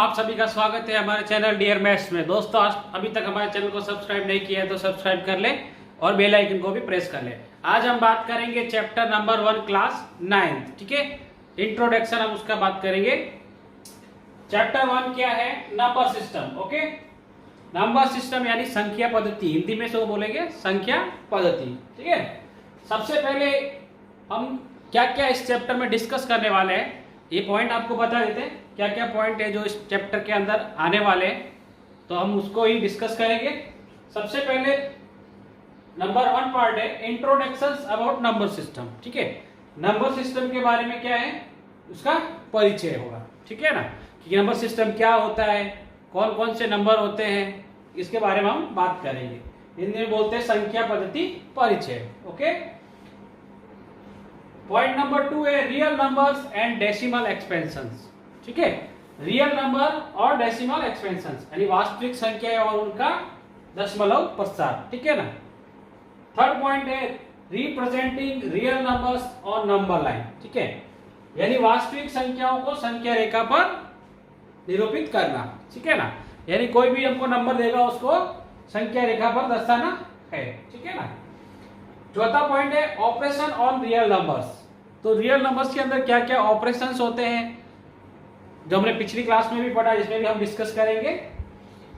आप सभी का स्वागत है हमारे चैनल डियर मैथ्स में। दोस्तों अभी तक हमारे चैनल को सब्सक्राइब नहीं किया है तो सब्सक्राइब कर ले और बेल आइकन को भी प्रेस कर ले। आज हम बात करेंगे चैप्टर नंबर 1 क्लास 9, ठीक है। इंट्रोडक्शन हम उसका बात करेंगे। चैप्टर 1 क्या है? Number system. Okay, number system यानी संख्या पद्धति, हिंदी में से वो बोलेंगे संख्या पद्धति, ठीक है। सबसे पहले हम क्या क्या इस चैप्टर में डिस्कस करने वाले हैं ये पॉइंट आपको बता देते हैं। क्या क्या पॉइंट है जो इस चैप्टर के अंदर आने वाले हैं, तो हम उसको ही डिस्कस करेंगे। सबसे पहले नंबर 1 पार्ट है इंट्रोडक्शंस अबाउट नंबर सिस्टम, ठीक है। नंबर सिस्टम के बारे में क्या है उसका परिचय होगा, ठीक है ना, कि नंबर सिस्टम क्या होता है, कौन कौन से नंबर होते हैं, इसके बारे में हम बात करेंगे। हिंदी में बोलते हैं संख्या पद्धति परिचय। ओके, पॉइंट नंबर 2 है real numbers and decimal expansions, ठीक है। रियल नंबर और डेसिमल एक्सपेंशंस यानी वास्तविक संख्या और उनका दशमलव प्रसार, ठीक है ना। थर्ड पॉइंट है representing real numbers on number line, ठीक है, यानी वास्तविक संख्याओं को संख्या रेखा पर निरूपित करना, ठीक है ना। यानी कोई भी हमको नंबर देगा उसको संख्या रेखा पर दर्शाना है, ठीक है ना। चौथा पॉइंट है ऑपरेशन ऑन रियल नंबर्स। तो रियल नंबर्स के अंदर क्या क्या ऑपरेशंस होते हैं जो हमने पिछली क्लास में भी पढ़ा, इसमें भी हम डिस्कस करेंगे।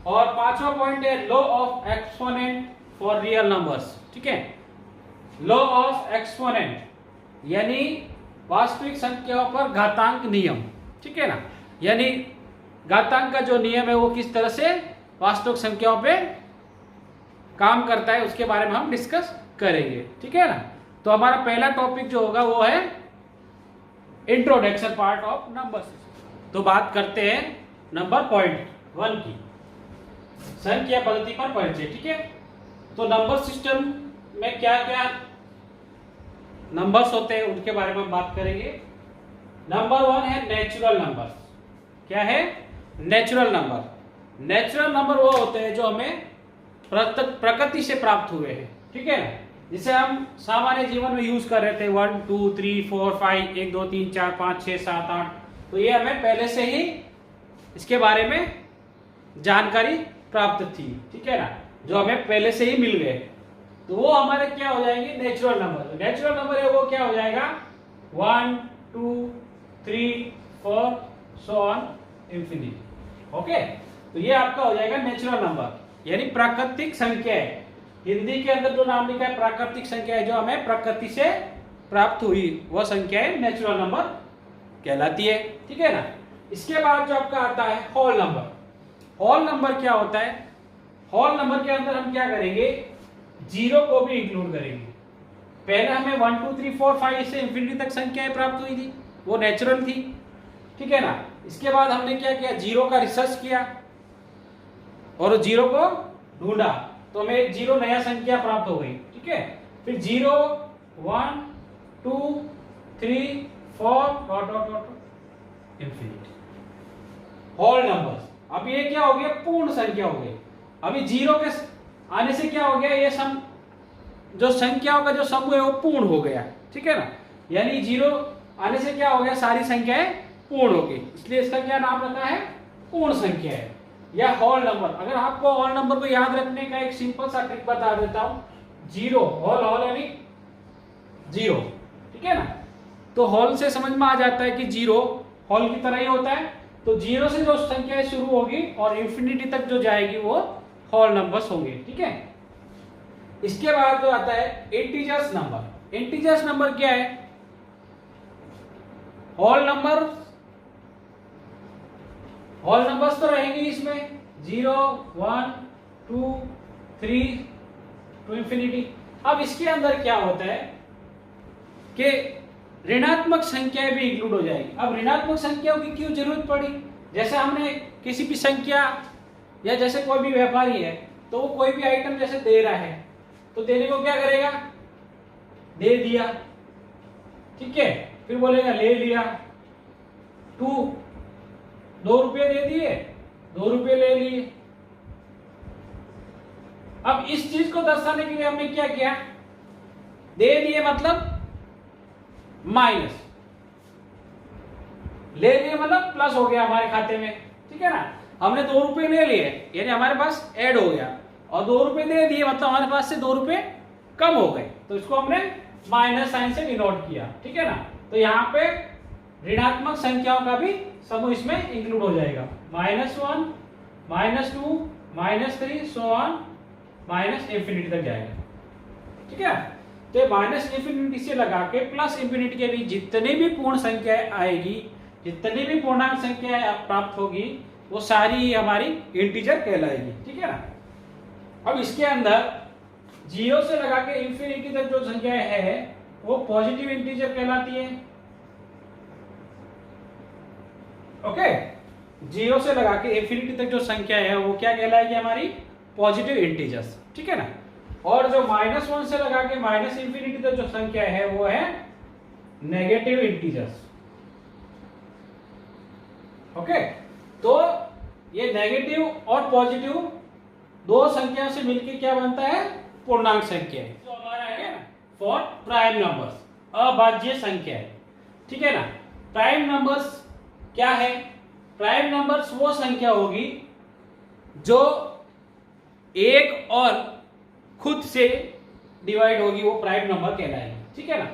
और पांचवा पॉइंट है law of exponent for real numbers, ठीक है। लॉ ऑफ एक्सपोनेंट यानी वास्तविक संख्याओं पर घातांक नियम, ठीक है ना। यानी घातांक का जो नियम है वो किस तरह से वास्तविक संख्याओं पे काम करता है उसके बारे में हम डिस्कस करेंगे, ठीक है ना। तो हमारा पहला टॉपिक जो होगा वो है introduction part of number system. तो बात करते हैं नंबर पॉइंट 1 की, संख्या पद्धति पर परिचय, ठीक है। तो नंबर सिस्टम में क्या क्या नंबर्स होते हैं उनके बारे में हम बात करेंगे। नंबर 1 है नेचुरल नंबर। क्या है? Natural number. नेचुरल नंबर वो होते हैं जो हमें प्रकृति से प्राप्त हुए हैं, ठीक है ना। जिसे हम सामान्य जीवन में यूज कर रहे थे 1 2 3 4 5 1 2 3 4 5 6 7 8, तो ये हमें पहले से ही इसके बारे में जानकारी प्राप्त थी, ठीक है ना, जो हमें पहले से ही मिल गए। तो वो हमारे क्या हो जाएंगे? Natural number. नेचुरल नंबर है वो क्या हो जाएगा? 1 2 3 4 सो ऑन इंफिनिटी। ओके, तो ये आपका हो जाएगा नेचुरल नंबर यानी प्राकृतिक संख्या है। हिंदी के अंदर जो नाम लिखा है प्राकृतिक संख्या है, जो हमें प्रकृति से प्राप्त हुई वह संख्या है नेचुरल नंबर कहलाती है, ठीक है ना। इसके बाद जो आपका आता है होल नंबर। होल नंबर क्या होता है? होल नंबर के अंदर हम क्या करेंगे? जीरो को भी इंक्लूड करेंगे। पहले हमें 1 2 3 4 5 से इंफिनिटी तक संख्याएं प्राप्त हुई थी, वो नेचुरल थी, ठीक है ना। इसके बाद हमने क्या किया? जीरो का रिसर्च किया और जीरो को ढूंढा, तो हमें एक जीरो नया संख्या प्राप्त हो गई, ठीक है। फिर 0 1 2 3 4 dot dot dot infinity whole numbers. अब ये क्या हो गया? पूर्ण संख्या हो गई। अभी जीरो के आने से क्या हो गया? ये सम जो संख्याओं का जो समूह है वो पूर्ण हो गया, ठीक है ना। यानी जीरो आने से क्या हो गया? सारी संख्याएं पूर्ण हो गई, इसलिए इसका क्या नाम रखा है? पूर्ण संख्या है या होल नंबर। अगर आपको होल नंबर को याद रखने का एक सिंपल सा ट्रिक बता देता हूं, जीरो होल होल यानी जीरो, ठीक है ना। तो होल से समझ में आ जाता है कि जीरो होल की तरह ही होता है। तो जीरो से जो संख्याएं शुरू होगी और इंफिनिटी तक जो जाएगी वो होल नंबर्स होंगे, ठीक है। इसके बाद जो आता है इंटीजर्स नंबर। इंटीजर्स नंबर क्या है? होल नंबर्स तो रहेंगे इसमें 0 1 2 3 टू इंफिनिटी। अब इसके अंदर क्या होता है कि ऋणात्मक संख्याएं भी इंक्लूड हो जाएगी। अब ऋणात्मक संख्याओं की क्यों जरूरत पड़ी? जैसे हमने किसी भी संख्या या जैसे कोई भी व्यापारी है तो वो कोई भी आइटम जैसे दे रहा है तो देने को क्या करेगा? दे दिया, ठीक है, फिर बोलेगा ले लिया। 2 रुपये दे दिए, 2 रुपये ले लिए। अब इस चीज को दर्शाने के लिए हमने क्या किया? दे दिए मतलब माइनस, ले लिए मतलब प्लस हो गया हमारे खाते में, ठीक है ना। हमने 2 रुपए ले लिए, यानी हमारे पास ऐड हो गया, और 2 रुपए दे दिए मतलब हमारे पास से 2 रुपए कम हो गए, तो इसको हमने माइनस साइन से डिनोट किया, ठीक है ना। तो यहाँ पे ऋणात्मक संख्याओं का भी समूह इसमें इंक्लूड हो जाएगा, -1, -2, -3 सो ऑन माइनस इंफिनिटी तक जाएगा, ठीक है। तो माइनस इंफिनिटी से लगा के प्लस इंफिनिटी के बीच जितनी भी पूर्ण संख्याएं आएगी, जितनी भी पूर्णांक संख्याएं प्राप्त होगी, वो सारी हमारी इंटीजर कहलाएगी, ठीक है ना। अब इसके अंदर 0 से लगा के इंफिनिटी तक जो संख्याएं है वो पॉजिटिव इंटीजर कहलाती है, ओके। 0 से लगा के इंफिनिटी तक जो संख्या है वो क्या कहलाएगी, हमारी पॉजिटिव इंटीजर्स, ठीक है ना। और जो -1 से लगा के माइनस इंफिनिटी तक जो संख्या है वो है नेगेटिव इंटीजर्स, ओके। तो ये नेगेटिव और पॉजिटिव दो संख्याओं से मिलकर क्या बनता है, पूर्णांक संख्या है, तो हमारा है फॉर प्राइम नंबर्स, अभाज्य संख्या है, ठीक है ना। प्राइम नंबर्स क्या है, प्राइम नंबर्स वो संख्या होगी जो एक और खुद से डिवाइड होगी, वो प्राइम नंबर कहलाएगी, ठीक है ना।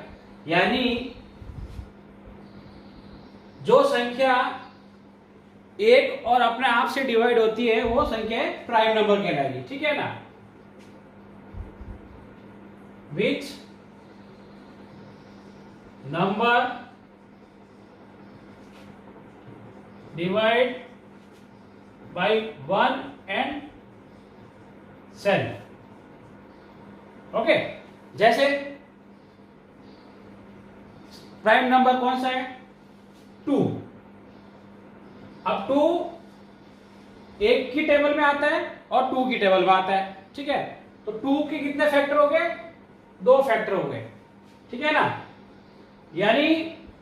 यानी जो संख्या एक और अपने आप से डिवाइड होती है वो संख्या प्राइम नंबर कहलाएगी, ठीक है ना। Which number divide by 1 and self, okay. जैसे प्राइम नंबर कौन सा है, 2। अब 2 1 की टेबल में आता है और 2 की टेबल में आता है, ठीक है। तो 2 के कितने फैक्टर हो गए, 2 फैक्टर हो गए, ठीक है ना। यानी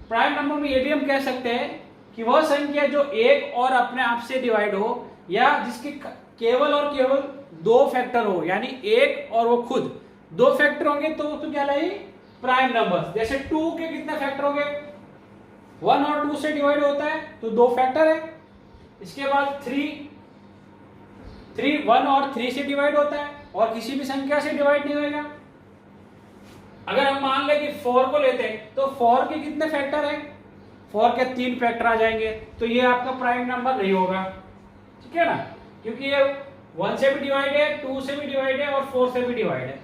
प्राइम नंबर में ये भी हम कह सकते हैं कि वह संख्या जो एक और अपने आप से डिवाइड हो, या जिसके केवल और केवल 2 फैक्टर हो, यानी एक और वो खुद 2 फैक्टर होंगे तो क्या लाई प्राइम नंबर्स। जैसे 2 के कितने फैक्टर हो गए, 1 और 2 से डिवाइड होता है तो 2 फैक्टर है। इसके बाद 3 1 और 3 से डिवाइड होता है और किसी भी संख्या से डिवाइड नहीं होगा। अगर हम मान लें कि 4 को लेते हैं तो 4 के कितने फैक्टर है, 4 के 3 फैक्टर आ जाएंगे, तो ये आपका प्राइम नंबर नहीं होगा, ठीक है ना, क्योंकि ये 1 से भी डिवाइड है, 2 से भी डिवाइड है और 4 से भी डिवाइड है,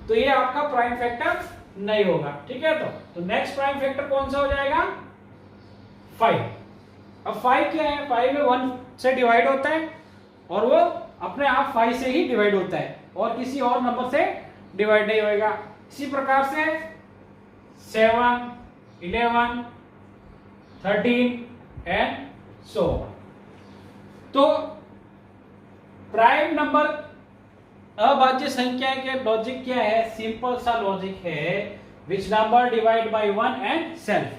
तो ये आपका प्राइम फैक्टर नहीं होगा, ठीक है। तो नेक्स्ट प्राइम फैक्टर कौन सा हो जाएगा, 5। अब 5 क्या है, 5 में 1 से डिवाइड होता है और वो अपने आप 5 से ही डिवाइड होता है और किसी और नंबर से डिवाइड नहीं होएगा। इसी प्रकार से 7 11 13 एंड सो। तो प्राइम नंबर अभाज्य संख्या के लॉजिक क्या है, सिंपल सा लॉजिक है, which number divide by 1 and self,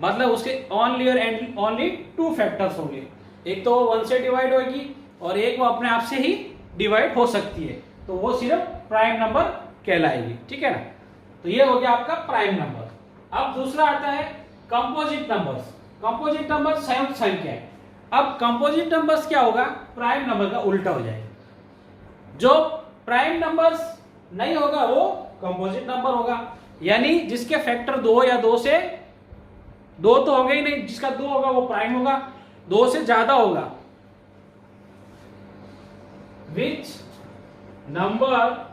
मतलब उसके ओनली और ओनली 2 फैक्टर्स होंगे, एक तो 1 से डिवाइड होगी और एक वो अपने आप से ही डिवाइड हो सकती है, तो वो सिर्फ प्राइम नंबर कहलाएगी, ठीक है ना। तो ये हो गया आपका प्राइम नंबर। अब दूसरा आता है कंपोजिट नंबर्स। कंपोजिट नंबर संयुक्त संख्या है। अब कंपोजिट नंबर्स क्या होगा, प्राइम नंबर का उल्टा हो जाएगा। जो प्राइम नंबर्स नहीं होगा वो कंपोजिट नंबर होगा, यानी जिसके फैक्टर 2 या 2 से 2 तो होंगे ही नहीं, जिसका 2 होगा वो प्राइम होगा, 2 से ज्यादा होगा। Which number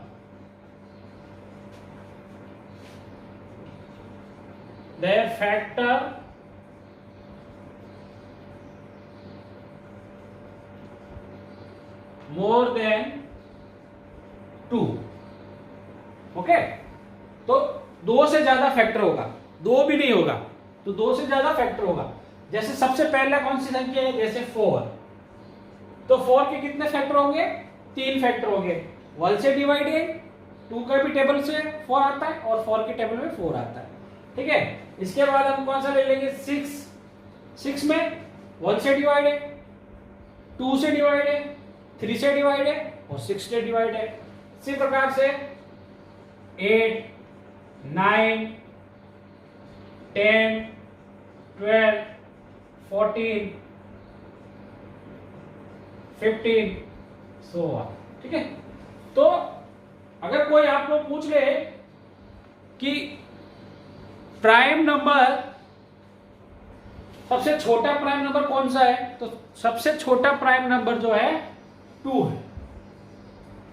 their factor more than 2, okay. तो 2 से ज्यादा फैक्टर होगा, 2 भी नहीं होगा तो 2 से ज्यादा फैक्टर होगा। जैसे सबसे पहले कौन सी संख्या है, जैसे 4, तो 4 के कितने फैक्टर होंगे, 3 फैक्टर होंगे। 1 से डिवाइड है, 2 के भी टेबल से 4 आता है और 4 के टेबल में 4 आता है, ठीक है। इसके बाद हम कौन सा ले लेंगे, 6 में 1 से डिवाइड है, 2 से डिवाइड है, 3 से डिवाइड है और 6 से डिवाइड है। इसी प्रकार से 8 9 10 12 14 15 सो ऑन। ठीक है, तो अगर कोई आपको पूछ ले कि प्राइम नंबर, सबसे छोटा प्राइम नंबर कौन सा है, तो सबसे छोटा प्राइम नंबर जो है 2 है।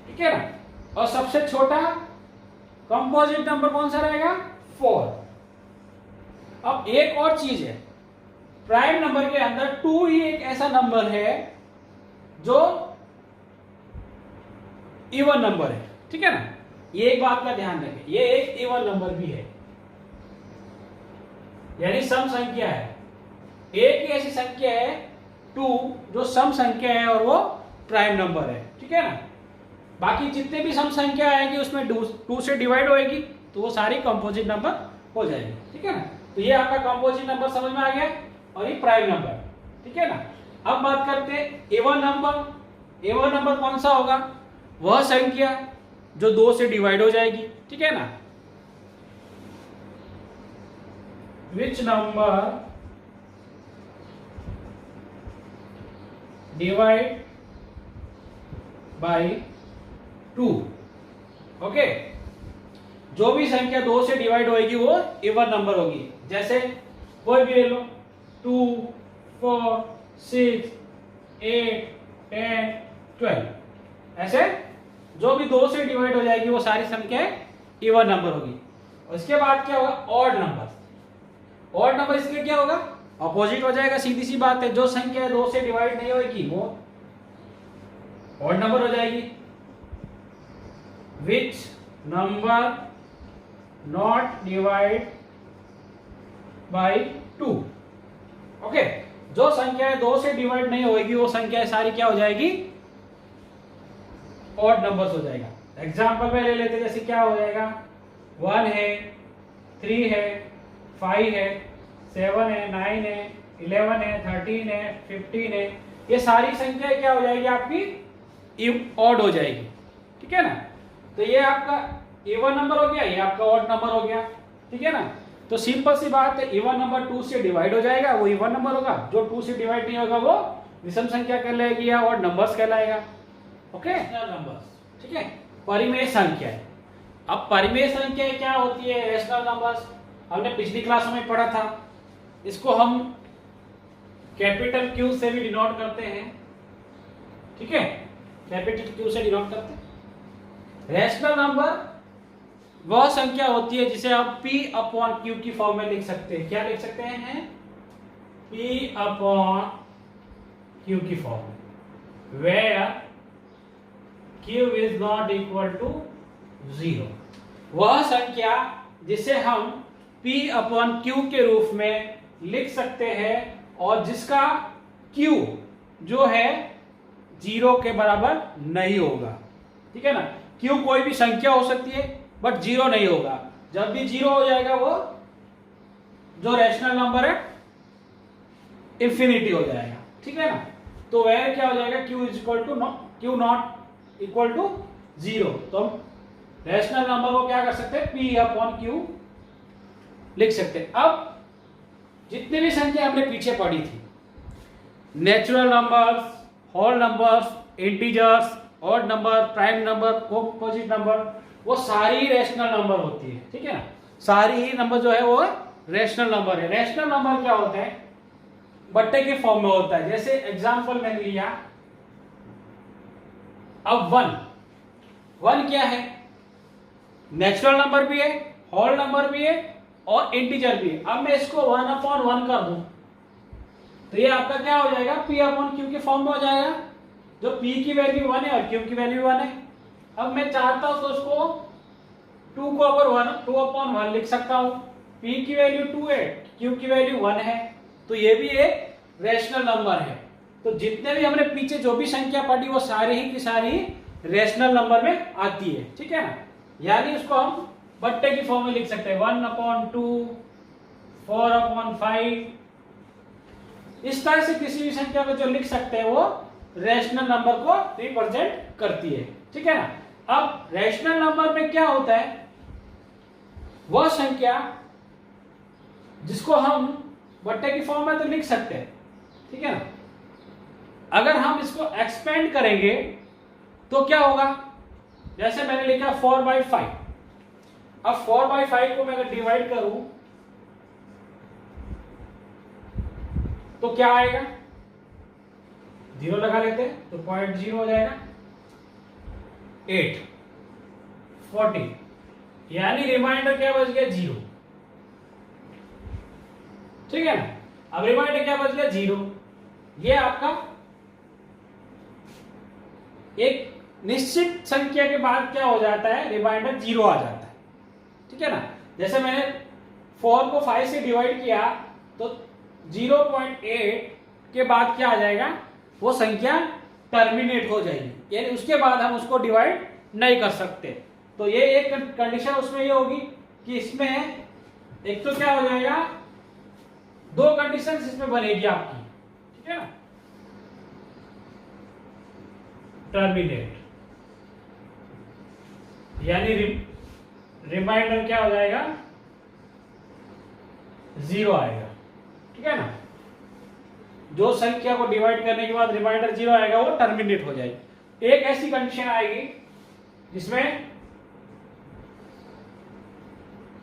ठीक है ना, और सबसे छोटा कंपोजिट नंबर कौन सा रहेगा, 4। अब एक और चीज है, प्राइम नंबर के अंदर 2 ही एक ऐसा नंबर है जो इवन नंबर है। ठीक है ना, ये एक बात का ध्यान रखें, ये एक इवन नंबर भी है, यानी सम संख्या है। एक ही ऐसी संख्या है 2 जो सम संख्या है और वो प्राइम नंबर है। ठीक है ना, बाकी जितने भी सम संख्या आएगी उसमें 2 से डिवाइड होएगी तो वो सारी कंपोजिट नंबर हो जाएगी। ठीक है ना, तो ये आपका कंपोजिट नंबर समझ में आ गया, और ये प्राइम नंबर। ठीक है ना, अब बात करते हैं इवन नंबर। इवन नंबर कौन सा होगा, वह संख्या जो 2 से डिवाइड हो जाएगी। ठीक है ना, which number divide by 2। Okay, जो भी संख्या 2 से डिवाइड होगी वो इवन नंबर होगी। जैसे कोई भी ले लो, 2, 4, 6, 8, 10, 12, ऐसे जो भी 2 से डिवाइड हो जाएगी वो सारी संख्याएं इवन नंबर होगी। और इसके बाद क्या होगा, ऑड नंबर। ऑड नंबर इसके क्या होगा, अपोजिट हो जाएगा, सीधी सी बात है। जो संख्या 2 से डिवाइड नहीं होगी वो ऑड नंबर हो जाएगी। Which number not divide by 2। Okay, जो संख्याएं 2 से डिवाइड नहीं होगी वो संख्याएं सारी क्या हो जाएगी, ऑड नंबर्स हो जाएगा। एग्जांपल में ले लेते, जैसे क्या हो जाएगा, 1 है, 3 है, 5 है, 7 है, 9 है, 11 है, 13 है, 15 है, ये सारी संख्याएं क्या हो जाएगी आपकी, ऑड हो जाएगी। ठीक है ना, तो ये आपका इवन नंबर हो गया, ये आपका ऑड नंबर हो गया। ठीक है ना, तो सिंपल सी बात है, इवन नंबर 2 से डिवाइड हो जाएगा वो इवन नंबर होगा, जो 2 से डिवाइड नहीं होगा वो विषम संख्या कहलाएगी या ऑड नंबर्स कहलाएगा। Okay, numbers. ठीक है, परिमेय संख्या। अब परिमेय संख्या क्या होती है, रैशनल नंबर्स, हमने पिछली क्लास में पढ़ा था। इसको हम कैपिटल क्यू से भी डिनोट करते हैं। ठीक है, कैपिटल क्यू से डिनोट करते हैं। रैशनल नंबर वह संख्या होती है जिसे आप P अपॉन Q की फॉर्म में लिख सकते हैं। क्या लिख सकते हैं, P अपॉन Q की फॉर्म में, where Q is not equal to 0। वह संख्या जिसे हम P अपॉन Q के रूप में लिख सकते हैं और जिसका Q जो है 0 के बराबर नहीं होगा। ठीक है ना, Q कोई भी संख्या हो सकती है बट 0 नहीं होगा। जब भी 0 हो जाएगा वो जो रैशनल नंबर है इंफिनिटी हो जाएगा। ठीक है ना, तो वह क्या हो जाएगा, Q is equal to Q not equal to 0। तो हम रैशनल नंबर को क्या कर सकते हैं, P अपॉन Q लिख सकते हैं। अब जितने भी संख्या हमने पीछे पढ़ी थी, natural numbers, whole numbers, integers, odd number, prime number, composite number, वो सारी रैशनल नंबर होती है। ठीक है ना, सारी ही नंबर जो है वो रैशनल नंबर है। रैशनल नंबर क्या होता है, बट्टे के फॉर्म में होता है। जैसे एग्जांपल मैंने लिया, अब 1 क्या है, नेचुरल नंबर भी है, होल नंबर भी है और इंटीजर भी है। अब मैं इसको 1 अपॉन 1 कर दूं तो ये आपका क्या हो जाएगा, P अपॉन Q के फॉर्म में हो जाएगा, जो P की वैल्यू 1 है और Q की वैल्यू 1 है। अब मैं चाहता हूं तो उसको 2 को अगर 2 अपॉन 1 लिख सकता हूं। P की वैल्यू 2 है, Q की वैल्यू 1 है, तो ये भी एक रैशनल नंबर है। तो जितने भी हमने पीछे जो भी संख्या पढ़ी वो सारी ही की सारी रैशनल नंबर में आती है। ठीक है ना, यानी उसको हम बट्टे की फॉर्म में लिख सकते हैं, 1 अपॉन 2, 4 अपॉन 5, इस तरह से किसी भी संख्या को जो लिख सकते हैं वो रैशनल नंबर को रिप्रेजेंट करती है। ठीक है ना, अब रैशनल नंबर में क्या होता है, वह संख्या जिसको हम बट्टे की फॉर्म में तो लिख सकते हैं। ठीक है ना, अगर हम इसको एक्सपेंड करेंगे तो क्या होगा, जैसे मैंने लिखा 4/5, अब 4/5 को मैं अगर डिवाइड करूं तो क्या आएगा, 0 लगा लेते हैं तो 0.0 हो जाएगा, 8 40, यानी रिमाइंडर क्या बच गया, 0। ठीक है ना, अब रिमाइंडर क्या बच गया, 0। ये आपका एक निश्चित संख्या के बाद क्या हो जाता है, रिमाइंडर 0 आ जाता है। ठीक है ना, जैसे मैंने 4 को 5 से डिवाइड किया तो 0.8 के बाद क्या आ जाएगा, वो संख्या टर्मिनेट हो जाएगी, यानी उसके बाद हम उसको डिवाइड नहीं कर सकते। तो ये एक कंडीशन उसमें ये होगी कि इसमें एक तो क्या हो जाएगा, 2 कंडीशन इसमें बनेगी आपकी। ठीक है ना, टर्मिनेट यानी रिमाइंडर क्या हो जाएगा, 0 आएगा। ठीक है ना, जो संख्या को डिवाइड करने के बाद रिमाइंडर 0 आएगा वो टर्मिनेट हो जाएगी। एक ऐसी कंडीशन आएगी जिसमें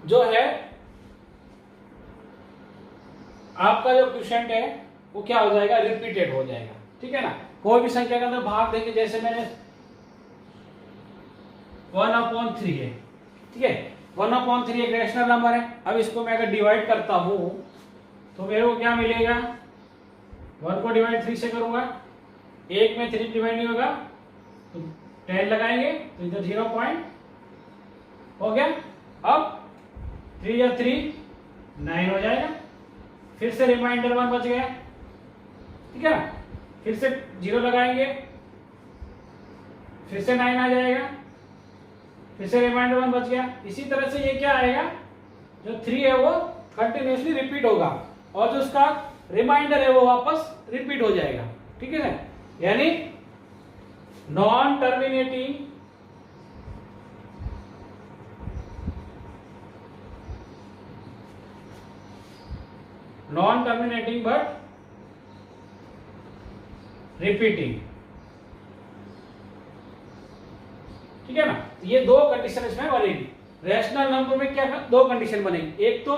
जो है आपका जो क्वोशिएंट है वो क्या हो जाएगा, रिपीटेड हो जाएगा। ठीक है ना, कोई भी संख्या के अंदर भाग देंगे, जैसे मैंने 1/3 है। ठीक है, 1/3 एक रैशनल नंबर है। अब इसको मैं अगर डिवाइड करता हूं तो मेरे को क्या मिलेगा, 1 को डिवाइड 3 से करूंगा, 1 में 3 डिवाइड नहीं होगा तो 10 लगाएंगे तो इधर 0 पॉइंट हो गया। अब 3 या 3 9 हो जाएगा, फिर से रिमाइंडर 1 बच गया। ठीक है ना, फिर से 0 लगाएंगे, फिर से 9 आ जाएगा, फिर से रिमाइंडर 1 बच गया। इसी तरह से ये क्या आएगा, जो 3 है वो कंटिन्यूसली रिपीट होगा और जो उसका रिमाइंडर है वो वापस रिपीट हो जाएगा। ठीक है ना, यानी नॉन टर्मिनेटिंग बट रिपीटिंग। ठीक है ना, ये 2 कंडीशन इसमें बनेगी। रैशनल नंबर में क्या 2 कंडीशन बनेगी, एक तो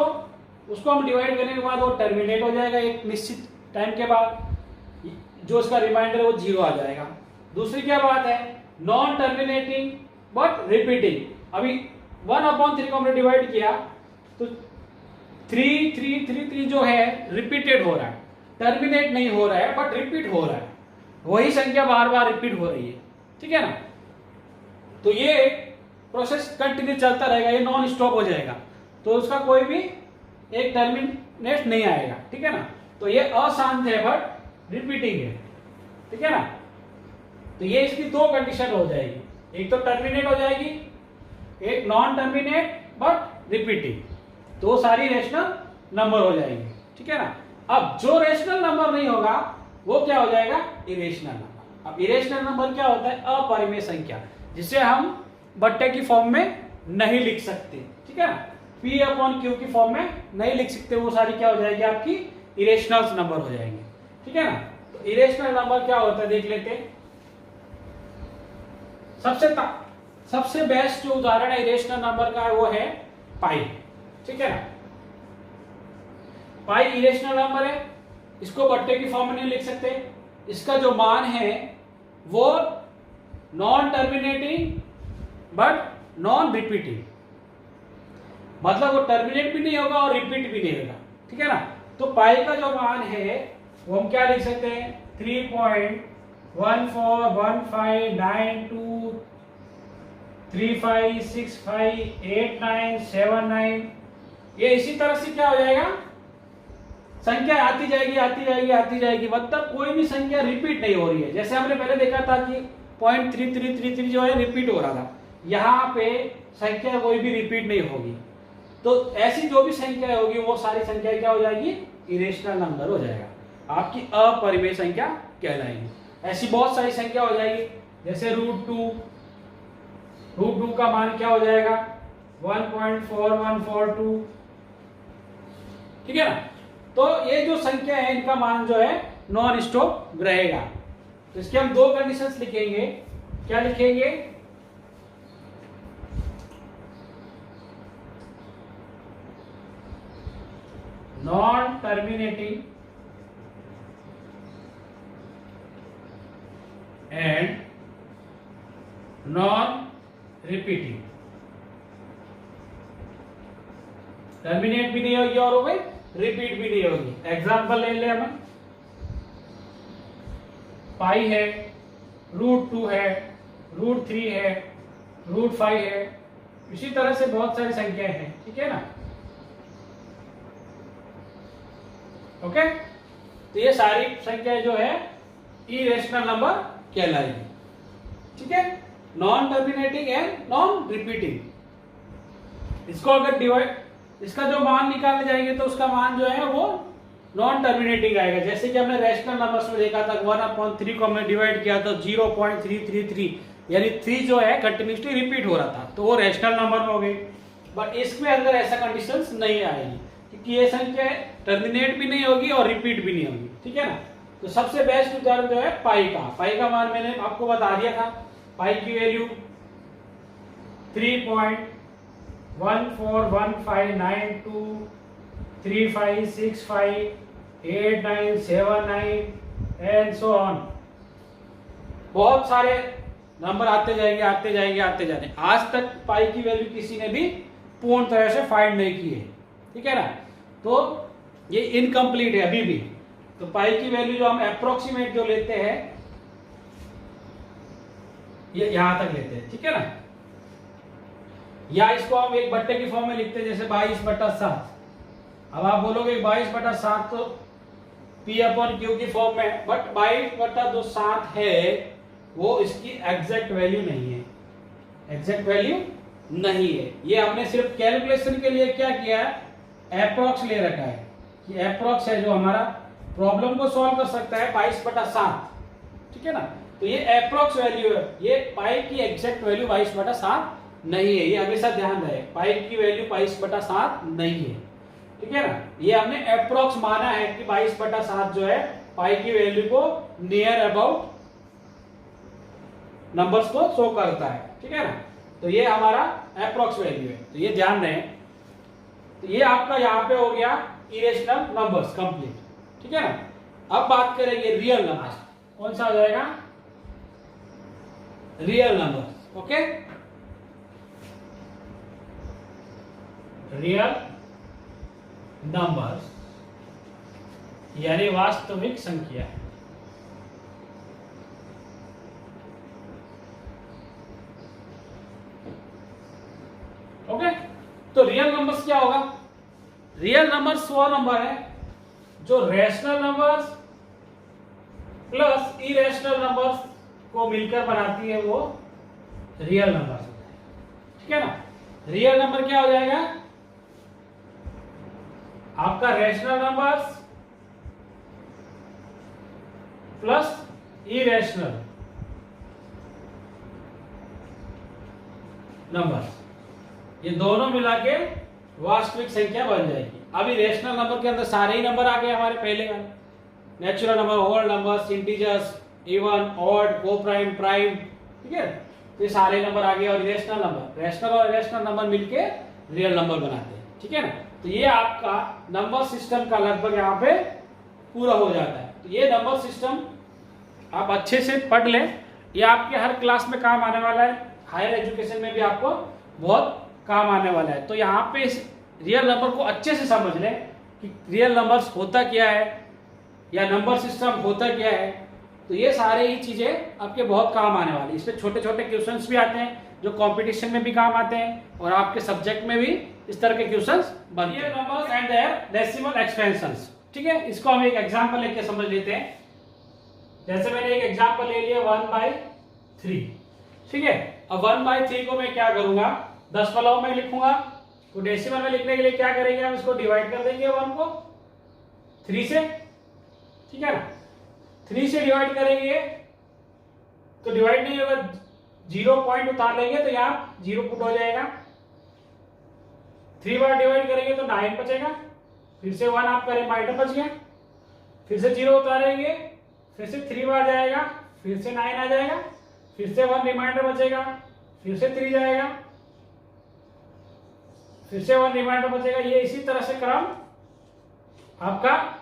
उसको हम डिवाइड करने के बाद वो टर्मिनेट हो जाएगा एक निश्चित टाइम के बाद, जो उसका रिमाइंडर है वो 0 आ जाएगा। दूसरी क्या बात है, नॉन टर्मिनेटिंग बट रिपीटिंग। अभी 1/3 को हमने डिवाइड किया तो 3 जो है रिपीटेड हो रहा है, टर्मिनेट नहीं हो रहा है बट रिपीट हो रहा है, वही संख्या बार बार रिपीट हो रही है। ठीक है ना, तो ये प्रोसेस कंटिन्यू चलता रहेगा, ये नॉन स्टॉप हो जाएगा, तो उसका कोई भी एक टर्मिनेट नहीं आएगा। ठीक है ना, तो ये अशांत है बट रिपीटिंग है। ठीक है ना, तो ये इसकी 2 कंडीशन हो जाएगी, एक तो टर्मिनेट हो जाएगी, एक नॉन टर्मिनेट बट रिपीटिंग, तो सारी रेशनल नंबर हो जाएंगे। ठीक है ना, अब जो रेशनल नंबर नहीं होगा वो क्या हो जाएगा, इरेशनल नंबर। अब इरेशनल नंबर क्या होता है, अपरिमेय संख्या, जिसे हम बट्टे की फॉर्म में नहीं लिख सकते। ठीक है ना, P/Q की फॉर्म में नहीं लिख सकते, वो सारी क्या हो जाएगी, आपकी इरेशनल नंबर हो जाएंगे। ठीक है ना, तो इरेशनल नंबर क्या होता है देख लेते हैं। सबसे बेस्ट जो उदाहरण है इरेशनल नंबर का वो है पाई। ठीक है ना, पाई इरेशनल नंबर है, इसको बट्टे की फॉर्म में नहीं लिख सकते। इसका जो मान है वो non terminating but non repeating, मतलब वो टर्मिनेट भी नहीं होगा और रिपीट भी नहीं होगा। ठीक है ना, तो पाई का जो मान है वो हम क्या लिख सकते हैं, 3.14159235658979। ये इसी तरह से क्या हो जाएगा, संख्या आती जाएगी, मतलब कोई भी संख्या रिपीट नहीं हो रही है। जैसे हमने पहले देखा था कि 0.3333 जो है रिपीट हो रहा था, यहाँ पे संख्या कोई भी रिपीट नहीं होगी। तो ऐसी जो भी संख्या होगी वो सारी संख्या क्या हो जाएगी, इरेशनल नंबर हो जाएगा, आपकी अपरिमेय संख्या कहलाएगी। ऐसी बहुत सारी संख्या हो जाएगी, जैसे √2 का मान क्या हो जाएगा, 1.4142। ठीक है ना, तो ये जो संख्या है इनका मान जो है नॉन स्टॉप रहेगा। तो इसके हम दो कंडीशंस लिखेंगे। क्या लिखेंगे? Non terminating and non repeating. Terminate भी नहीं होगी और भाई रिपीट भी नहीं होगी। एग्जांपल ले ले हम, पाई है, √2 है, √3 है, √5 है, इसी तरह से बहुत सारी संख्याएं हैं, ठीक है ना। ओके, तो ये सारी संख्याएं जो है इरेशनल नंबर कहलाएगी, ठीक है। Non terminating and non repeating. इसको अगर डिवाइड, इसका जो मान निकालने जाएंगे तो उसका मान जो है वो नॉन टर्मिनेटिंग आएगा। जैसे कि हमने रैशनल नंबर्स में देखा था 1/3 को हमने डिवाइड किया तो 0.333, यानी 3 जो है कंटिन्यूसली रिपीट हो रहा था, तो वो रैशनल नंबर में हो गई। बट इसमें अंदर ऐसा कंडीशंस नहीं आएगी क्योंकि ये संख्या टर्मिनेट भी नहीं होगी और रिपीट भी नहीं होगी, ठीक है ना। तो सबसे बेस्ट उदाहरण जो है पाई का। पाई का मान मैंने आपको बता दिया था। पाई की वैल्यू 3.14159235658979 एंड सो ऑन। बहुत सारे नंबर आते जाएंगे आते जाएंगे आते जाने। आज तक पाई की वैल्यू किसी ने भी पूर्ण तरह से फाइंड नहीं की है, ठीक है ना। तो ये इनकम्प्लीट है अभी भी। तो पाई की वैल्यू जो हम अप्रोक्सीमेट जो लेते हैं ये यहां तक लेते हैं, ठीक है ना। या इसको हम 1/, की फॉर्म में लिखते हैं, जैसे 22/7। अब आप बोलोगे 22/7 तो P/Q की फॉर्म में, बट 22/7 है वो इसकी एग्जैक्ट वैल्यू नहीं है, एग्जैक्ट वैल्यू नहीं है। ये हमने सिर्फ कैलकुलेशन के लिए क्या किया है, अप्रोक्स ले रखा है कि अप्रोक्स है जो हमारा प्रॉब्लम को सॉल्व कर सकता है 22/7, ठीक है ना। तो ये अप्रोक्स वैल्यू है, ये पाई की एग्जैक्ट वैल्यू 22/7 नहीं है। ये हमेशा ध्यान रहे, पाई की वैल्यू 22/7 नहीं है, ठीक है ना। ये हमने अप्रोक्स माना है कि 22/7 जो है पाई की वैल्यू को नियर अबाउट नंबर्स को शो करता है, ठीक है ना। तो ये हमारा अप्रोक्स वैल्यू है, तो ये ध्यान रहे। तो ये आपका यहाँ पे हो गया इरेशनल नंबर्स कंप्लीट, ठीक है ना। अब बात करेंगे रियल नंबर्स। कौन सा हो जाएगा? Real numbers. Okay, real numbers यानी वास्तविक संख्या। ओके, तो रियल नंबर्स क्या होगा? रियल नंबर्स वो नंबर है जो rational numbers plus irrational numbers को मिलकर बनाती है, वो रियल नंबर्स होता है, ठीक है ना। रियल नंबर क्या हो जाएगा? आपका rational numbers plus irrational numbers, ये दोनों मिला के वास्तविक संख्या बन जाएगी। अभी रैशनल नंबर के अंदर सारे ही नंबर आ गए हमारे पहले का, natural number, whole numbers, integers, even, odd, coprime, prime, ठीक है। तो ये सारे नंबर आ गए। और रैशनल नंबर, रैशनल और इरेशनल नंबर मिलके रियल नंबर बनाते हैं, ठीक है ना। तो ये आपका नंबर सिस्टम का लगभग यहाँ पे पूरा हो जाता है। तो ये नंबर सिस्टम आप अच्छे से पढ़ लें, ये आपके हर क्लास में काम आने वाला है, हायर एजुकेशन में भी आपको बहुत काम आने वाला है। तो यहाँ पे इस रियल नंबर को अच्छे से समझ लें कि रियल नंबर्स होता क्या है या नंबर सिस्टम होता क्या है। तो ये सारे ही चीजें आपके बहुत काम आने वाली। इसमें छोटे छोटे क्वेश्चंस भी आते हैं जो कंपटीशन में भी काम आते हैं और आपके सब्जेक्ट में भी इस तरह के क्वेश्चंस बनते हैं। Numbers and their decimal expansions, ठीक है। इसको हम एक एग्जांपल लेके समझ लेते हैं। जैसे मैंने एक एग्जांपल ले लिया 1/3, ठीक है। अब 1/3 को मैं क्या करूंगा, दशमलव में लिखूंगा। तो डेसिमल में लिखने के लिए क्या करेंगे, हम इसको डिवाइड कर देंगे 1 को 3 से, ठीक है ना। 3 से डिवाइड करेंगे तो डिवाइड नहीं होगा, 0 पॉइंट उतार लेंगे तो यहाँ 0 पुट हो जाएगा। 3 बार डिवाइड करेंगे तो 9 बचेगा, फिर से 1 आप करें, माइनस बच गया, फिर से 0 उतारेंगे, फिर से 3 बार जाएगा, फिर से 9 आ जाएगा, फिर से 1 रिमाइंडर बचेगा, फिर से 3 जाएगा, फिर से 1 रिमाइंडर बचेगा। ये इसी तरह से क्रम आपका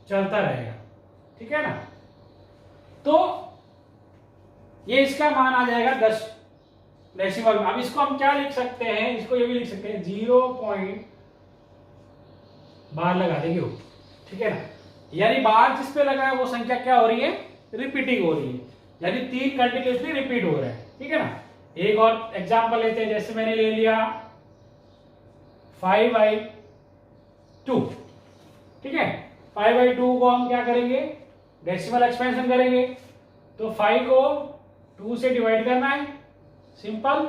चलता रहेगा, ठीक है ना। तो ये इसका मान आ जाएगा 10 डेसिमल में। अब इसको हम क्या लिख सकते हैं, इसको ये भी लिख सकते हैं 0 बार लगा देंगे वो, ठीक है ना। यानी बार जिस पे लगा है वो संख्या क्या हो रही है, रिपीटिंग हो रही है, यानी 3 कंटिन्यूसली रिपीट हो रहा है, ठीक है ना। एक और एग्जांपल लेते हैं, जैसे मैंने ले लिया 5/2, ठीक है। 5/2 को हम क्या करेंगे, डेसिमल एक्सपेंशन करेंगे। तो 5 को 2 से डिवाइड करना है, सिंपल,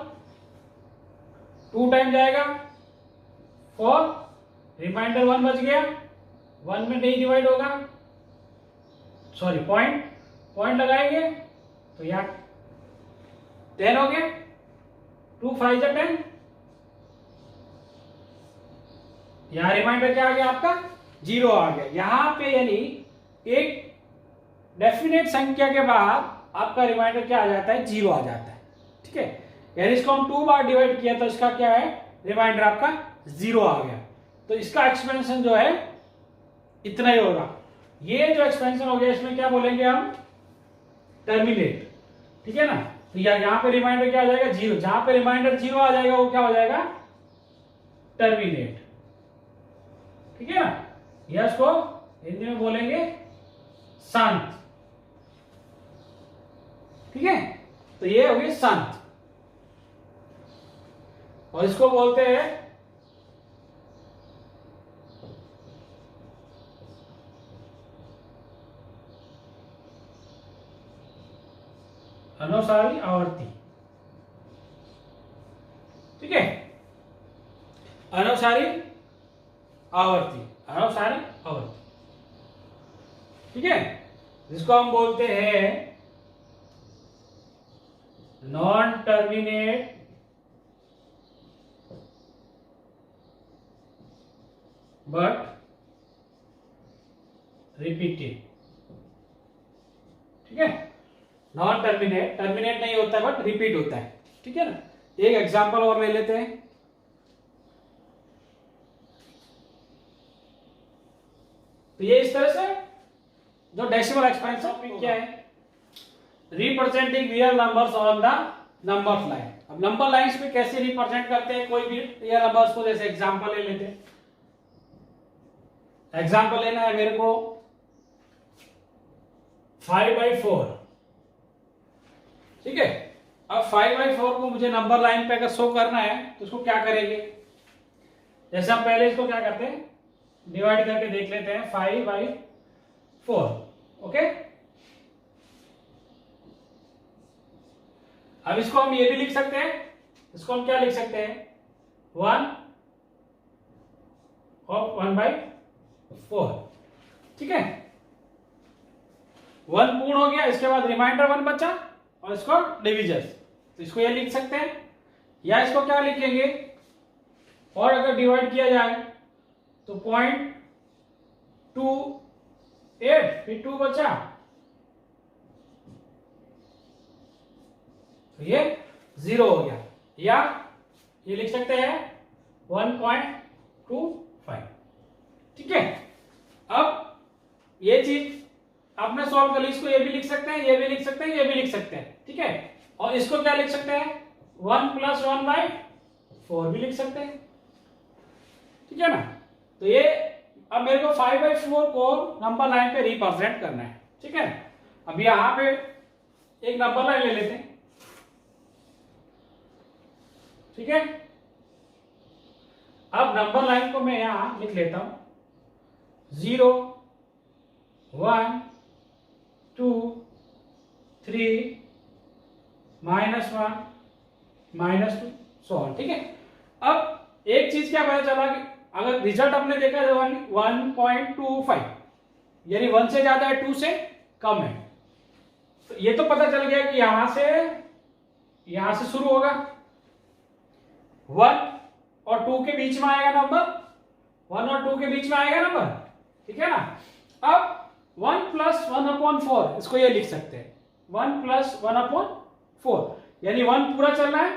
2 टाइम जाएगा 4, रिमाइंडर 1 बच गया, 1 में नहीं डिवाइड होगा, सॉरी पॉइंट लगाएंगे तो यहाँ 10 हो गया, 2 5 जा 10, यहां रिमाइंडर क्या आ गया आपका 0 आ गया। यहां पे यानी एक डेफिनेट संख्या के बाद आपका रिमाइंडर क्या आ जाता है, 0 आ जाता है, ठीक है। यानी इसको हम 2 बार डिवाइड किया तो इसका क्या है, रिमाइंडर आपका 0 आ गया। तो इसका एक्सपेंशन जो है इतना ही होगा। ये जो एक्सपेंशन हो गया इसमें क्या बोलेंगे हम, टर्मिनेट, ठीक है ना। तो यहां पे रिमाइंडर क्या आ जाएगा 0, जहां पे रिमाइंडर 0 आ जाएगा वो क्या हो जाएगा, टर्मिनेट, ठीक है ना। या इसको हिंदी में बोलेंगे शांत, ठीक है। तो ये हो गई शांत, और इसको बोलते हैं अनुसारी आवर्ती, ठीक है। अनुसारी आवर्ती, ठीक है। जिसको हम बोलते हैं नॉन टर्मिनेट बट रिपीटेड, ठीक है। नॉन टर्मिनेट नहीं होता है बट रिपीट होता है, ठीक है ना। एक एग्जांपल और ले लेते हैं। तो ये इस तरह से जो डेसिमल एक्सपेंशन क्या है, representing real numbers on the numbers line. अब नंबर लाइंस पे कैसे रिप्रेजेंट करते हैं कोई भी रियल नंबर्स को, जैसे एग्जांपल ले लेते हैं। एग्जांपल लेना है मेरे को 5/4, ठीक है। अब 5/4 को मुझे नंबर लाइन पे अगर शो करना है तो उसको क्या करेंगे, जैसे हम पहले इसको क्या करते हैं, डिवाइड करके देख लेते हैं 5/4, ओके। अब इसको हम ये भी लिख सकते हैं, इसको हम क्या लिख सकते हैं, 1 और 1/4, ठीक है। 1 पूर्ण हो गया, इसके बाद रिमाइंडर 1 बचा और इसको डिविजन, तो इसको ये लिख सकते हैं। या इसको क्या लिखेंगे, और अगर डिवाइड किया जाए तो 0.28, फिर 2 बचा, तो ये 0 हो गया। या ये लिख सकते हैं 1.25, ठीक है। अब ये चीज आपने सॉल्व कर ली, इसको ये भी लिख सकते हैं, ये भी लिख सकते हैं, ये भी लिख सकते हैं, ठीक है। और इसको क्या लिख सकते हैं, 1 + 1/4 भी लिख सकते हैं, ठीक है ना। तो ये अब मेरे को 5/4 को नंबर लाइन पे रिप्रेजेंट करना है, ठीक है। अब यहां पे एक नंबर लाइन ले लेते हैं, ठीक है। अब नंबर लाइन को मैं यहां लिख लेता हूं 0 1 2 3 -1 -2 सो ऑन, ठीक है। अब एक चीज क्या पता चला कि अगर रिजल्ट हमने देखा 1.25, यानी 1 से ज्यादा है, 2 से कम है, तो ये तो पता चल गया कि यहां से शुरू होगा, 1 और 2 के बीच में आएगा नंबर, 1 और 2 के बीच में आएगा नंबर, ठीक है ना। अब 1 + 1/4 इसको ये लिख सकते हैं, 1 प्लस 1/4, यानी 1 पूरा चल रहा है,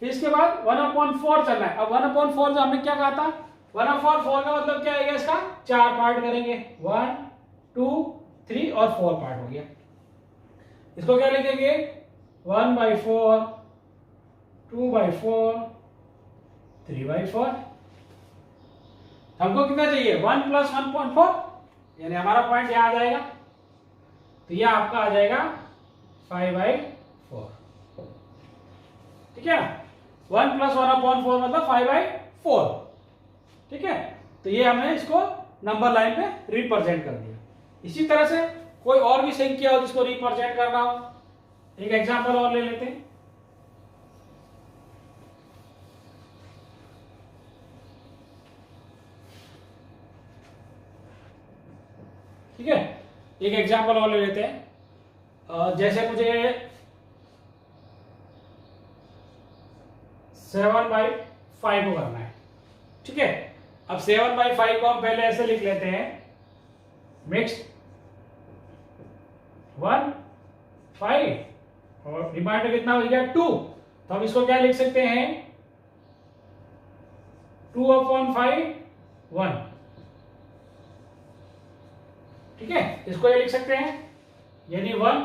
फिर इसके बाद 1/4 चल रहा है। अब 1/4 जो हमने क्या कहा था, 1/4 का मतलब क्या आएगा, इसका 4 पार्ट करेंगे, 1 2 3 और 4 पार्ट हो गया। इसको क्या लिखेंगे, 1/4, 2/4, 3/4। हमको कितना चाहिए, 1 प्लस 1/4, यानी हमारा पॉइंट यहां आ जाएगा, तो यह आपका आ जाएगा 5/4। ठीक है, 1 प्लस 1/4 मतलब 5/4। ठीक है, तो ये हमने इसको नंबर लाइन पे रिप्रेजेंट कर दिया। इसी तरह से कोई और भी संख्या हो जिसको रिप्रेजेंट करना हो, एक एग्जांपल और ले लेते हैं। ठीक है, एक एग्जांपल और ले लेते हैं। जैसे मुझे 7/5 को करना है। ठीक है, अब 7/5 को हम पहले ऐसे लिख लेते हैं, मिक्स्ड 1 5 और रिमाइंडर कितना हो गया 2, तो हम इसको क्या लिख सकते हैं, 2/5 1। ठीक है, इसको ये लिख सकते हैं, यानी 1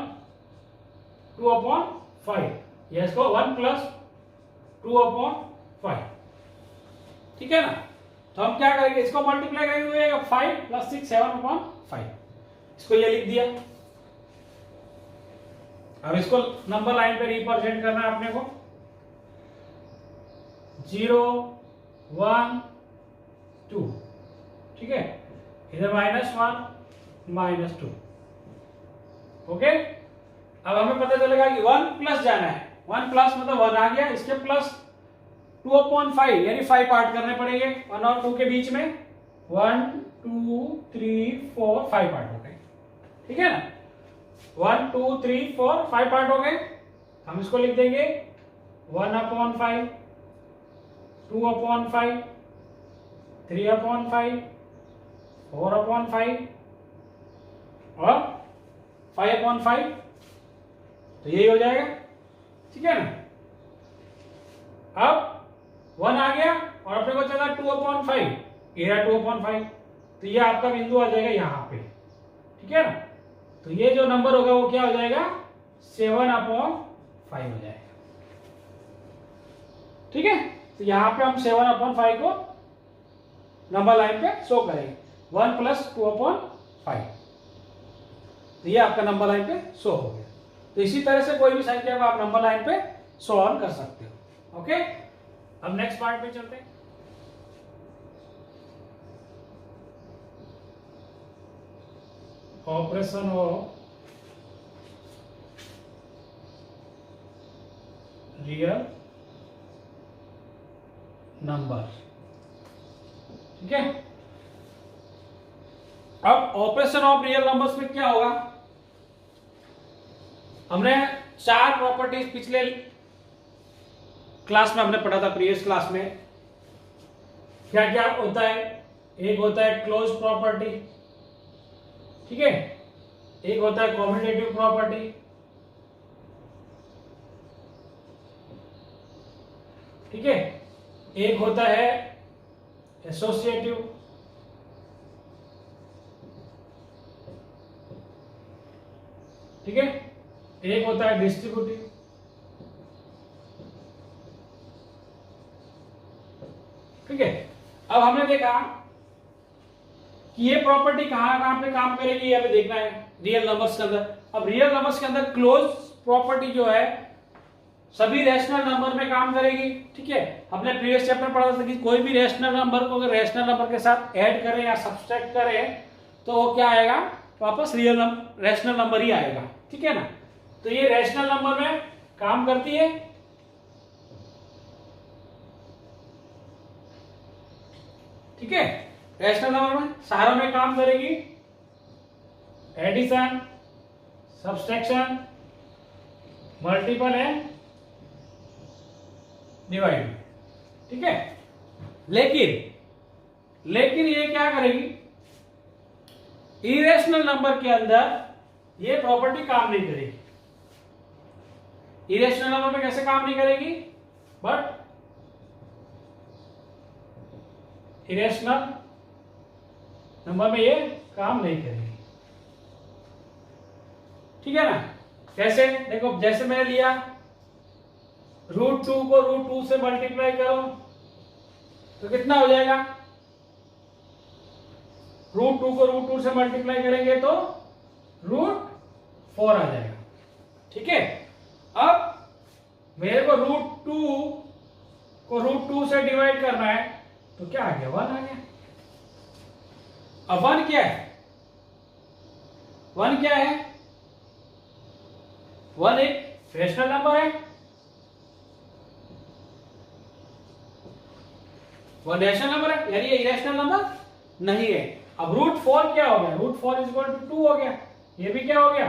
2/5, या इसको 1 प्लस 2/5। ठीक है ना, तो हम क्या करेंगे, इसको मल्टीप्लाई करेंगे, 5 प्लस 6 7/5, इसको ये लिख दिया। अब इसको नंबर लाइन पे रिप्रेजेंट करना है अपने को, 0 1 2। ठीक है, इधर -1 -2। ओके, अब हमें पता चलेगा कि 1 प्लस जाना है, 1 प्लस मतलब 1 आ गया, इसके प्लस 2/5 यानी 5 पार्ट करने पड़ेंगे 1 और 2 के बीच में, 1 2 3 4 5 पार्ट हो गए। ठीक है ना, 1 2 3 4 5 पार्ट हो गए। हम इसको लिख देंगे 1/5 2/5 3/5 4/5 और 5/5, तो यही हो जाएगा। ठीक है ना, अब 1 आ गया और अपने को चला 2/5, ये रहा 2/5, तो ये आपका बिंदु आ जाएगा यहाँ पे। ठीक है ना, तो ये जो नंबर होगा वो क्या हो जाएगा, 7/5 हो जाएगा। ठीक है, तो यहाँ पे हम 7/5 को नंबर लाइन पे शो करेंगे, 1 प्लस 2/5, तो ये आपका नंबर लाइन पे शो हो गया। तो इसी तरह से कोई भी संख्या को आप नंबर लाइन पे शो ऑन कर सकते हो। ओके, अब नेक्स्ट पार्ट पे चलते हैं। Operation of real number. ठीक है, अब ऑपरेशन ऑफ रियल नंबर्स में क्या होगा, हमने 4 प्रॉपर्टीज पिछले क्लास में हमने पढ़ा था, प्रीवियस क्लास में क्या क्या होता है। एक होता है क्लोज प्रॉपर्टी, ठीक है, एक होता है कॉम्यूटेटिव प्रॉपर्टी, ठीक है, एक होता है एसोसिएटिव, ठीक है, एक होता है डिस्ट्रीब्यूटिव। ठीक है, अब हमने देखा कि ये प्रॉपर्टी कहां कहां पे काम करेगी, ये हमें देखना है रियल नंबर्स के अंदर। अब रियल नंबर्स के अंदर क्लोज प्रॉपर्टी जो है सभी रैशनल नंबर में काम करेगी। ठीक है, हमने प्रीवियस चैप्टर पढ़ा था कि कोई भी रैशनल नंबर को अगर रैशनल नंबर के साथ ऐड करें या सब्सट्रैक्ट करें तो वो क्या आएगा, वापस रियल रैशनल नंबर ही आएगा। ठीक है ना, तो ये रैशनल नंबर में काम करती है। ठीक है, रैशनल नंबर में सारों में काम करेगी, addition, subtraction, multiple and divide. ठीक है, लेकिन ये क्या करेगी, इरेशनल नंबर के अंदर ये प्रॉपर्टी काम नहीं करेगी। इरेशनल नंबर में कैसे काम नहीं करेगी, बट इरेशनल नंबर में ये काम नहीं करेगी। ठीक है ना। कैसे, देखो जैसे मैंने लिया √2 को √2 से मल्टीप्लाई करो तो कितना हो जाएगा, √2 को √2 से मल्टीप्लाई करेंगे तो √4 आ जाएगा। ठीक है। अब मेरे को √2 को √2 से डिवाइड करना है तो क्या आ गया, 1 आ गया। अब 1 क्या है, 1 क्या है, 1 एक रैशनल नंबर है, 1 रैशनल नंबर है, यानी ये इरेशनल नंबर नहीं है। अब √4 क्या हो गया, √4 इज इक्वल टू 2 हो गया, ये भी क्या हो गया,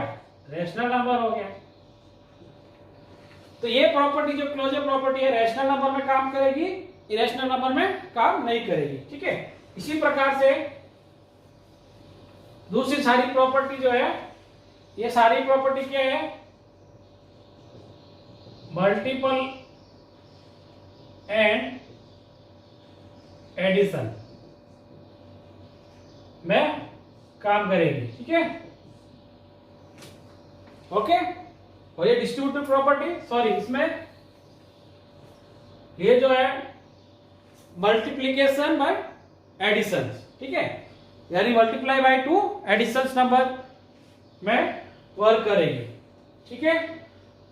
रैशनल नंबर हो गया। तो ये प्रॉपर्टी जो क्लोजर प्रॉपर्टी है रैशनल नंबर में काम करेगी, इरेशनल नंबर में काम नहीं करेगी। ठीक है। इसी प्रकार से दूसरी सारी प्रॉपर्टी जो है, ये सारी प्रॉपर्टी क्या है, मल्टीपल एंड एडिशन में काम करेगी। ठीक है। ओके। और ये डिस्ट्रीब्यूटिव प्रॉपर्टी, सॉरी इसमें ये जो है मल्टीप्लीकेशन बाय एडिशन। ठीक है, यानी मल्टीप्लाई बाय 2 एडिशन नंबर में वर्क करेगी। ठीक है।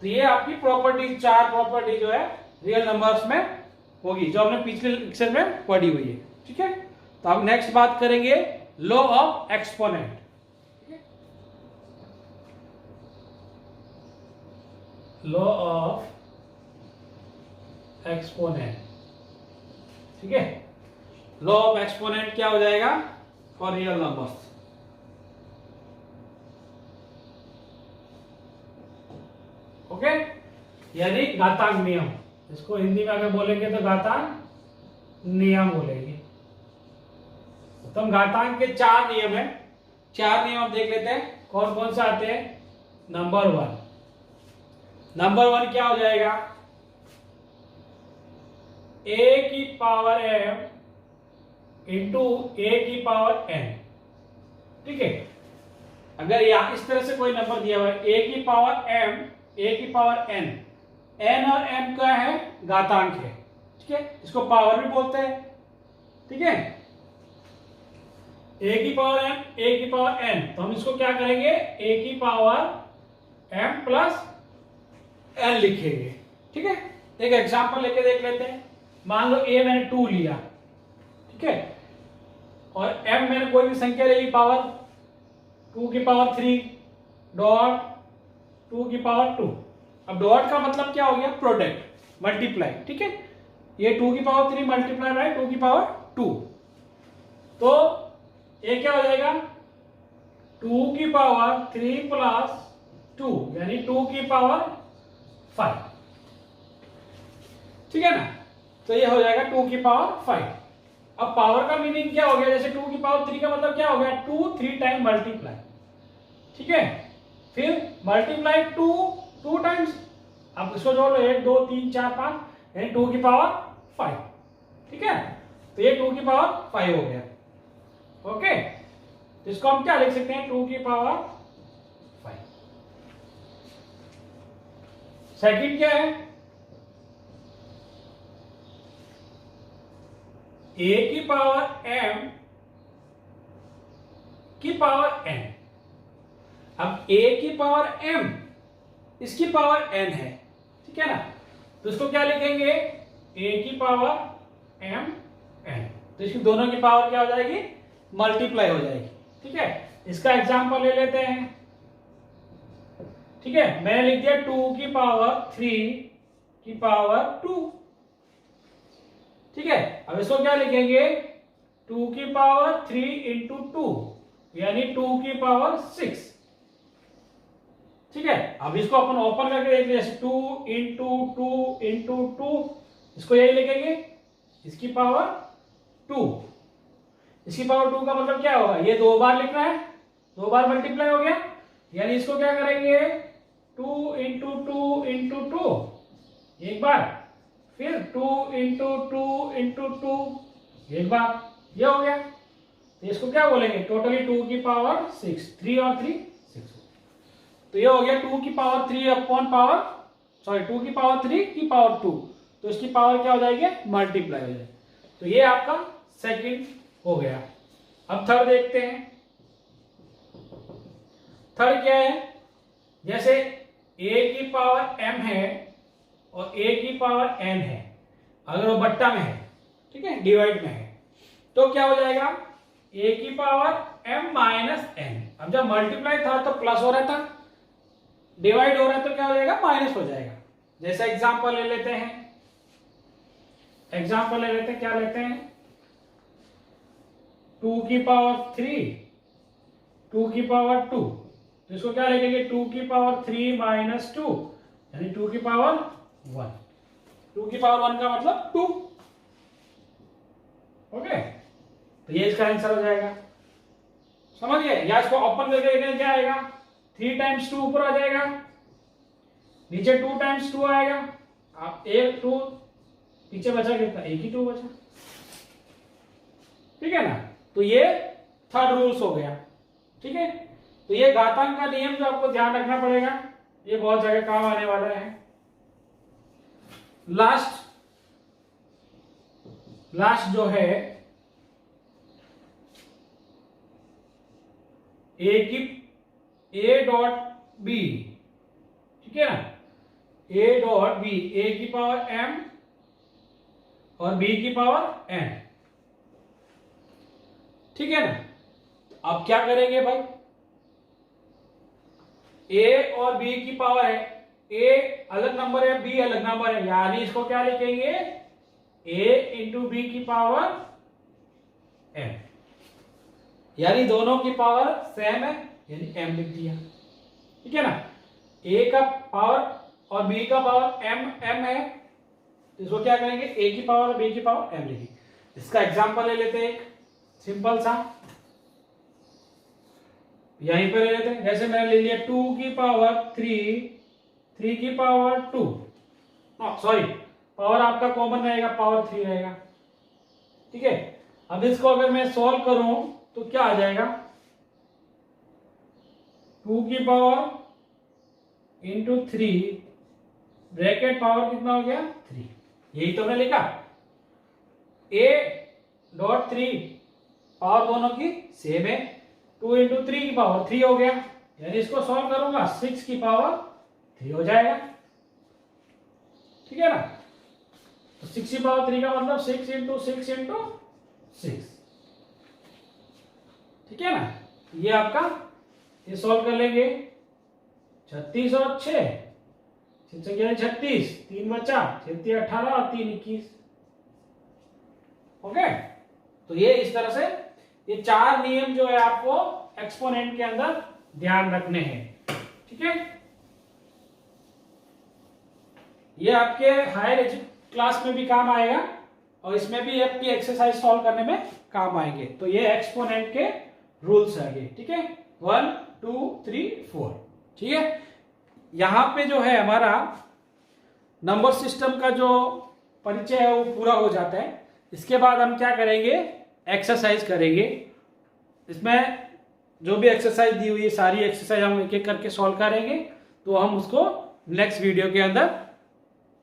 तो ये आपकी प्रॉपर्टी, 4 प्रॉपर्टी जो है रियल नंबर्स में होगी, जो हमने पिछले लेक्चर में पढ़ी हुई है। ठीक है। तो अब नेक्स्ट बात करेंगे law of exponent. Law of exponent. ठीक है। लॉ ऑफ एक्सपोनेंट क्या हो जाएगा फॉर रियल नंबर्स, ओके, यानी घातांक नियम। इसको हिंदी में अगर बोलेंगे तो घातांक नियम बोलेंगे। तो हम घातांक के 4 नियम है, 4 नियम हम देख लेते हैं कौन कौन से आते हैं। नंबर 1, नंबर 1 क्या हो जाएगा, a की पावर m इंटू a की पावर n। ठीक है। अगर यहां इस तरह से कोई नंबर दिया हुआ है a की पावर m, a की पावर n, n और m क्या है, घातांक है। ठीक है, इसको पावर भी बोलते हैं। ठीक है, a की पावर m, a की पावर n, तो हम इसको क्या करेंगे, a की पावर m प्लस n लिखेंगे। ठीक है। एक एग्जांपल लेके देख लेते हैं। मान लो a मैंने 2 लिया, ठीक है, और m मैंने कोई भी संख्या ले ली पावर 2 की पावर 3 डॉट 2 की पावर 2। अब डॉट का मतलब क्या हो गया, प्रोडक्ट, मल्टीप्लाई। ठीक है, ये 2 की पावर 3 मल्टीप्लाई बाय 2 की पावर 2, तो ये क्या हो जाएगा, 2 की पावर 3 प्लस 2 यानी 2 की पावर 5। ठीक है ना। तो ये हो जाएगा 2 की पावर 5। अब पावर का मीनिंग क्या हो गया, जैसे 2 की पावर 3 का मतलब क्या हो गया, 2 3 टाइम मल्टीप्लाई। ठीक है, फिर मल्टीप्लाई 2 टाइम्स, अब इसको जोड़ लो, 1 2 3 4 5 यानी 2 की पावर 5। ठीक है, तो ये 2 की पावर 5 हो गया। ओके, तो इसको हम क्या लिख सकते हैं, 2 की पावर 5। सेकंड क्या है, a की पावर m की पावर n। अब a की पावर m, इसकी पावर n है। ठीक है ना, तो इसको क्या लिखेंगे, a की पावर m n, तो इसकी दोनों की पावर क्या हो जाएगी, मल्टीप्लाई हो जाएगी। ठीक है, इसका एग्जांपल ले लेते हैं। ठीक है, मैंने लिख दिया 2 की पावर 3 की पावर 2। ठीक है, अब इसको क्या लिखेंगे, 2 की पावर 3 इंटू 2 यानी 2 की पावर 6। ठीक है, अब इसको अपन ओपन करके देख जैसे 2 इंटू 2 इंटू 2, इसको यही लिखेंगे, इसकी पावर 2। इसकी पावर 2 का मतलब क्या होगा, ये 2 बार लिखना है, 2 बार मल्टीप्लाई हो गया, यानी इसको क्या करेंगे, 2 इंटू टू इंटू टू एक बार, फिर 2 इंटू टू इंटू टू एक बार, ये हो गया। तो इसको क्या बोलेंगे, टोटली 2 की पावर 6, 3 और 3 6। तो ये हो गया 2 की पावर 3 अपॉन पावर, सॉरी 2 की पावर 3 की पावर 2, तो इसकी पावर क्या हो जाएगी, मल्टीप्लाई हो जाएगी। तो ये आपका सेकंड हो गया। अब थर्ड देखते हैं। थर्ड क्या है, जैसे a की पावर m है और a की पावर n है, अगर वो बट्टा में है, ठीक है, डिवाइड में है, तो क्या हो जाएगा, a की पावर m माइनस n। अब जब मल्टीप्लाई था तो प्लस हो रहा था, डिवाइड हो रहा है तो क्या हो जाएगा, माइनस हो जाएगा। जैसा एग्जांपल ले लेते हैं, क्या लेते हैं, 2 की पावर 3, 2 की पावर 2, तो इसको क्या लिखेंगे, 2 की पावर 3 माइनस 2, यानी 2 की पावर 1। 2 की पावर 1 का मतलब 2। ओके, तो ये इसका आंसर हो जाएगा, समझ गए। या इसको ओपन करके देखें, क्या आएगा, 3 टाइम्स 2 ऊपर आ जाएगा, नीचे 2 टाइम्स 2 आएगा, आप एक 2 पीछे बचा, कितना, एक ही 2 बचा, ठीक है ना। तो ये थर्ड रूल्स हो गया, ठीक है। तो ये घातांक का नियम जो आपको ध्यान रखना पड़ेगा, ये बहुत जगह काम आने वाला है। लास्ट जो है, a डॉट b, ठीक है ना, a डॉट b, a की पावर m और b की पावर n, ठीक है ना। अब क्या करेंगे भाई, a और b की पावर है, a अलग नंबर है, b अलग नंबर है, यानी इसको क्या लिखेंगे, a इंटू बी की पावर m, यानी दोनों की पावर सेम है, यानी m लिख दिया, ठीक है ना। a का पावर और b का पावर m है, तो इसको क्या करेंगे, a की पावर और b की पावर m लिखेंगे। इसका एग्जांपल ले लेते हैं, एक सिंपल सा, यहीं पर ले लेते हैं। जैसे मैंने ले लिया 2 की पावर 3, 3 की पावर 2, सॉरी पावर आपका कॉमन रहेगा, पावर 3 रहेगा, ठीक है। अब इसको अगर मैं सॉल्व करूं तो क्या आ जाएगा, 2 की पावर इंटू 3 ब्रैकेट पावर कितना हो गया, 3, यही तो मैंने लिखा। a डॉट 3 पावर दोनों की सेम है, 2 इंटू 3 की पावर 3 हो गया, यानी इसको सॉल्व करूंगा 6 की पावर 3 हो जाएगा, ठीक है ना। तो 6 की पावर 3 का मतलब 6 इंटू 6 इंटू 6, ठीक है ना। ये आपका, ये सॉल्व कर लेंगे, 36 और 6, 36, 3 बचा, 36 18 और 3 21, ओके। तो ये इस तरह से ये 4 नियम जो है आपको एक्सपोनेंट के अंदर ध्यान रखने हैं, ठीक है। ये आपके हायर क्लास में भी काम आएगा और इसमें भी आपकी एक्सरसाइज सॉल्व करने में काम आएंगे। तो ये एक्सपोनेंट के रूल्स है ये, ठीक है, 1 2 3 4, ठीक है। यहां पे जो है हमारा नंबर सिस्टम का जो परिचय है वो पूरा हो जाता है। इसके बाद हम क्या करेंगे, एक्सरसाइज करेंगे। इसमें जो भी एक्सरसाइज दी हुई है सारी एक्सरसाइज हम एक एक करके सॉल्व करेंगे, तो हम उसको नेक्स्ट वीडियो के अंदर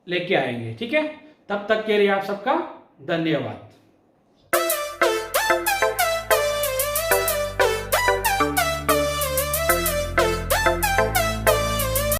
लेके आएंगे, ठीक है। तब तक के लिए आप सबका धन्यवाद।